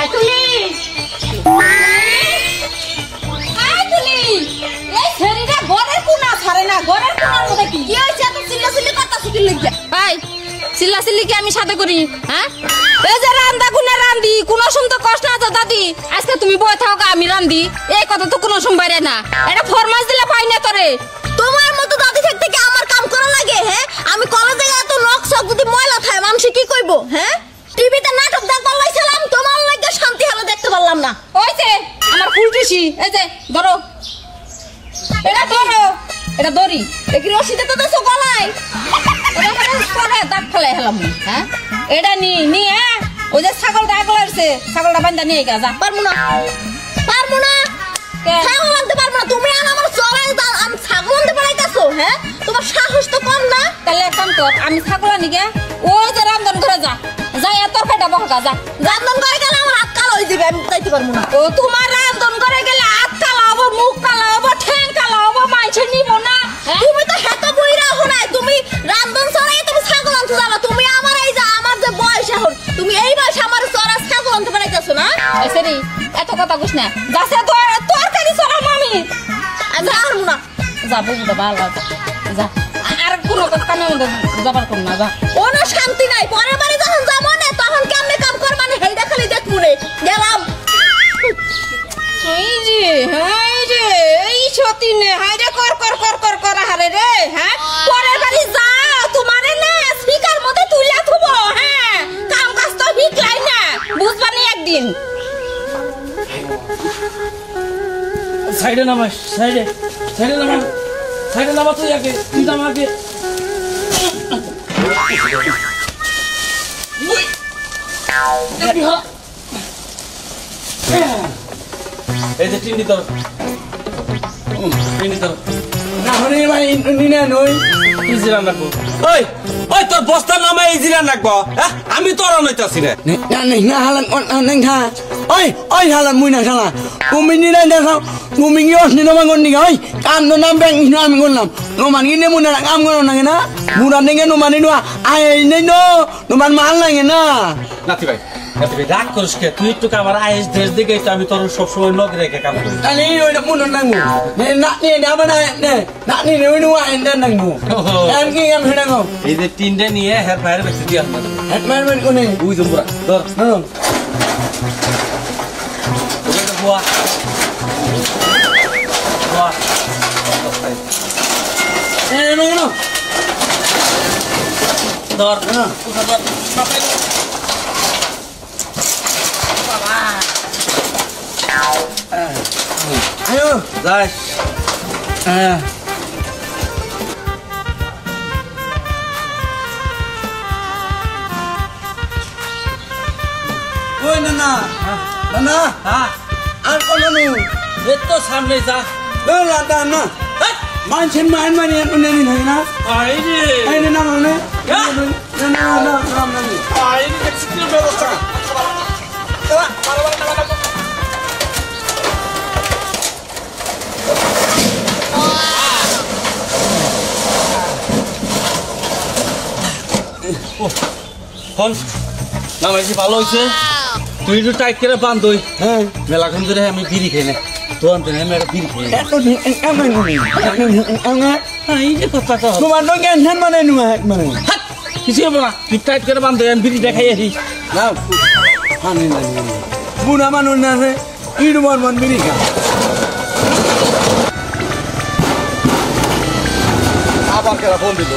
আইতুলি আইতুলি এই ছেড়িটা ঘরের কোনা ছাড়ে না ঘরের কোনার মধ্যে কি হইছে এত চিল্লাচিল্লি করতাছ কি লাগিয়া ভাই চিল্লাচিল্লি কি আমি সাথে করি হ্যাঁ এই যে রান্দা গুনে রান্দি কোনো সময় তো কষ্ট না তো দাদি আজকে তুমি বই থাকো আমি রান্দি এই কথা তো কোনো সময় বাইরে না এটা ফরমাস দিলে পাই না তোরে তোমার মতো দাদি থাকতে কি আমার কাম করা লাগে হ্যাঁ আমি কলেজে এত নকশক যদি ময়লা থাকে মানুষ কি কইব হ্যাঁ টিভিতে নাটক দেখবার লাইছিলাম তোমার লাগে শান্তি হলো দেখতে পারলাম না ওই যে আমার ফুলটুসি এই যে ধরো এটা দড়ি দেখি রশিতে তো দেছো গলায় এটা দাঁত ফেলে হেলাম হ্যাঁ এটা নি হ্যাঁ ওই যে ছাগলটা আগলা আসছে ছাগলটা বান্ধা নিয়ে যা পারবো না ছাগল আনতে পারবো না তুমি আমার চড়াই আমি ছাগল আনতে পারাইতেছো হ্যাঁ তোমার সাহস তো কম না তাহলে এক কাম কর আমি ছাগল আনি গে ওই যে রান্ধন করে যা যাই তোর পেটা বহকা যা রান্ধন করে গেলে আমার হাত কালো হয়ে যাবে আমি যাইতে পারবো না ও তোমার রান্ধন করে গেলে হাত কালো হবো মুখ কালো হবো ঠ্যাং কালো হবো মাইছে নিব না তুমি তো হেতো বইরা হো না তুমি রান্ধন চড়াই তুমি ছাগল আনতে যাবা তুমি আমার এই যে আমার যে বয়স এখন তুমি এই বয়সে আমার চড়া ছাগল আনতে পারাইতেছো না এসেরি এত কথা কইছ না যাচ্ছে তোর কারি চড়া মামি যা আর না যা বুঝতে ভালো যা আর কোনো কথা না যাবার কোন না যা ও না শান্তি নাই পরের বাড়ি যখন যাবো না তখন কেমনে কাম করবা না হেইটা খালি দেখবো রে গেলাম এই যে এই সতীনে হাইরে কর হারে রে হ্যাঁ পরের বাড়ি যা তোমারে না স্পিকার মধ্যে তুইলা থুবো হ্যাঁ কাম কাজ তো হিকলাই না বুঝবা না একদিন সাইডে নামা তুই আগে তুই নামা আগে এই যে টিন্ডি তোর না হলে ভাই নিনে নই ইজিরা রাখবো ওই তোর বস্তার নামে ইজিরা রাখবো আমি তোর নইতাছি না হালান না ওই হালান মুই না শালা তুমি নিনে দেখাও তুমি কি অসনি নামা গন্ডি ওই কাম তো নাম ব্যাংক আমি করলাম নোমান কিনে মুনা কাম করো না না মুরা নেগে নোমানি নোয়া আয় নেই নোমান মাল লাগে না নাতি ভাই রাগ করিস কে তুই একটু আমার আয়েস দেশ দিকে আমি তোর সবসময় নখ রেখে কাম করি তাহলে ওইটা মনে নাগবো এই যে তিনটে নিয়ে হেড মায়ের বেশি দিয়ে হেড মায়ের বেশি কোনে বুঝ পুরা ধর বুয়া ধর ayo guys oi nana আর কোন নু এতো সামনে যা বেলা দানা মানছেন মান মানে এনে নি না আই রে না মানে না আই রে এক্সিকিউটিভ ব্যবস্থা চলা বারবার না নামাইছি ভালো হয়েছে তুই একটু টাইট করে বান্ধ হ্যাঁ মেলাক্ষণ ধরে আমি বিড়ি খাই না তো আনতে আমি একটা বিড়ি খাই তোমার তো জ্ঞান মানে কিছু হবে না তুই টাইট করে বান্ধ আমি বিড়ি দেখাই আসি না বুড়া মানুষ না আছে ইট মন বিড়ি খা আবার কেরা ফোন দিত